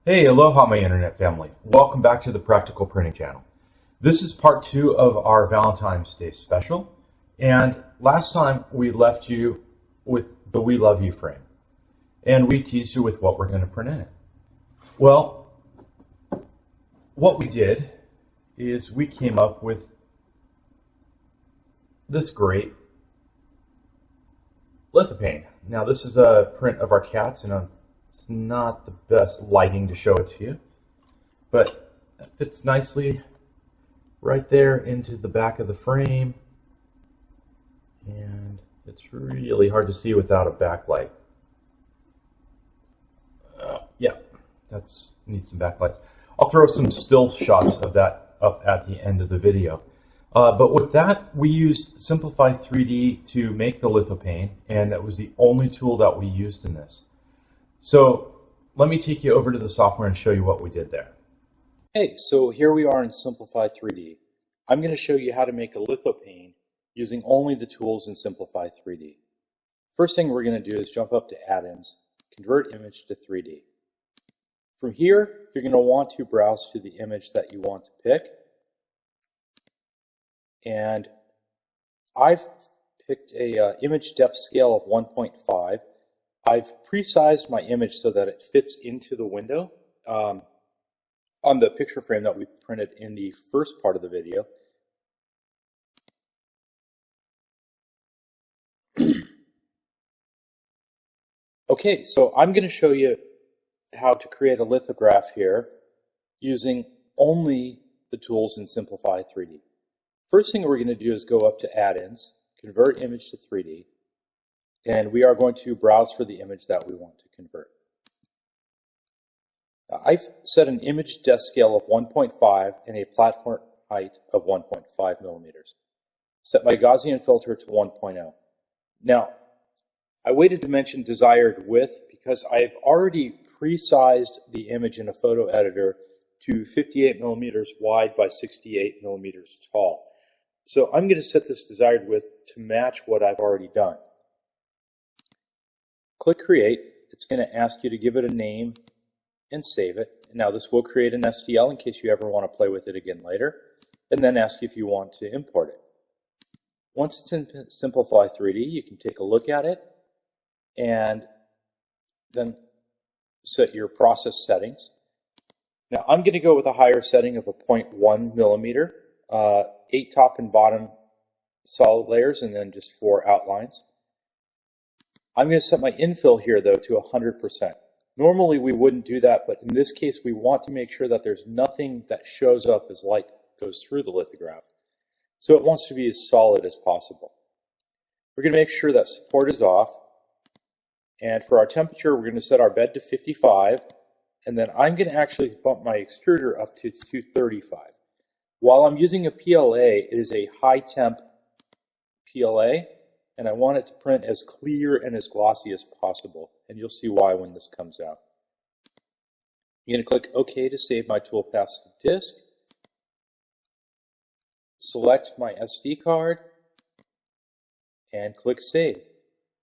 Hey, aloha my internet family. Welcome back to the Practical Printing channel. This is part 2 of our Valentine's Day special. And last time we left you with the We Love You frame. And we teased you with what we're going to print in it. Well, what we did is we came up with this great lithopane. Now this is a print of our cats, and it's not the best lighting to show it to you, but it fits nicely right there into the back of the frame, and it's really hard to see without a backlight. Yeah, that's needs some backlights. I'll throw some still shots of that up at the end of the video. But with that, we used Simplify 3D to make the lithopane, and that was the only tool that we used in this. So let me take you over to the software and show you what we did there. Hey, so here we are in Simplify 3D. I'm going to show you how to make a lithopane using only the tools in Simplify 3D. First thing we're going to do is jump up to Add-ins, Convert Image to 3D. From here, you're going to want to browse to the image that you want to pick. And I've picked a image depth scale of 1.5. I've pre-sized my image so that it fits into the window on the picture frame that we printed in the first part of the video. Okay, so I'm going to show you how to create a lithograph here using only the tools in Simplify 3D. First thing we're going to do is go up to Add-ins, Convert Image to 3D, and we are going to browse for the image that we want to convert. Now, I've set an image depth scale of 1.5 and a platform height of 1.5 millimeters. Set my Gaussian filter to 1.0. Now, I waited to mention desired width because I've already pre-sized the image in a photo editor to 58 millimeters wide by 68 millimeters tall. So I'm going to set this desired width to match what I've already done. Click Create. It's going to ask you to give it a name and save it. Now this will create an STL in case you ever want to play with it again later, and then ask you if you want to import it. Once it's in Simplify 3D, you can take a look at it and then set your process settings. Now I'm going to go with a higher setting of a 0.1 millimeter, 8 top and bottom solid layers, and then just 4 outlines. I'm going to set my infill here though to 100%. Normally we wouldn't do that, but in this case we want to make sure that there's nothing that shows up as light goes through the lithograph. So it wants to be as solid as possible. We're going to make sure that support is off, and for our temperature we're going to set our bed to 55, and then I'm going to actually bump my extruder up to 235. While I'm using a PLA, it is a high temp PLA, and I want it to print as clear and as glossy as possible, and you'll see why when this comes out. I'm going to click OK to save my toolpath to disk, select my SD card, and click Save.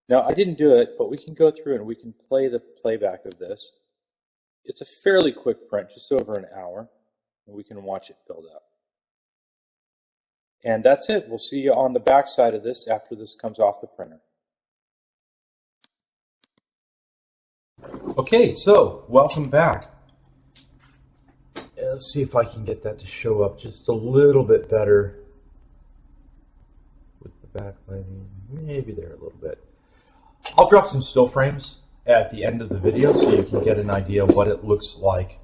Now I didn't do it, but we can go through and we can play the playback of this. It's a fairly quick print, just over an hour, and we can watch it build up. And that's it. We'll see you on the back side of this after this comes off the printer. Okay, so welcome back. Let's see if I can get that to show up just a little bit better with the backlighting. Maybe there a little bit. I'll drop some still frames at the end of the video so you can get an idea of what it looks like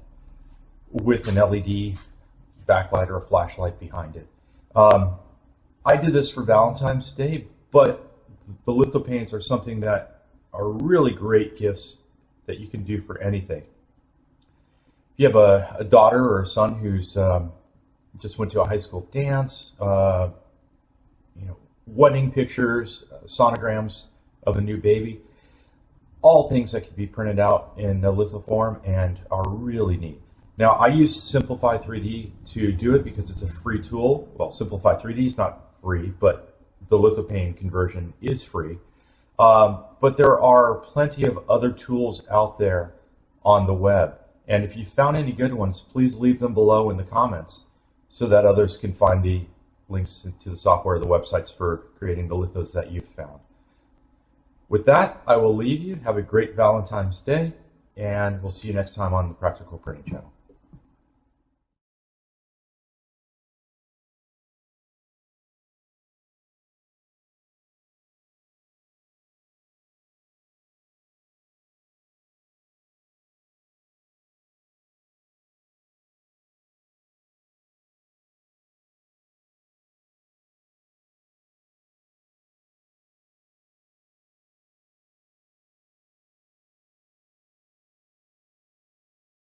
with an LED backlight or a flashlight behind it. I did this for Valentine's Day, but the lithopanes are something that are really great gifts that you can do for anything. If you have a daughter or a son who's just went to a high school dance, wedding pictures, sonograms of a new baby, all things that can be printed out in a lithoform and are really neat. Now, I use Simplify 3D to do it because it's a free tool. Well, Simplify 3D is not free, but the lithopane conversion is free. But there are plenty of other tools out there on the web. And if you found any good ones, please leave them below in the comments so that others can find the links to the software, the websites for creating the lithos that you've found. With that, I will leave you. Have a great Valentine's Day, and we'll see you next time on the Practical Printing channel.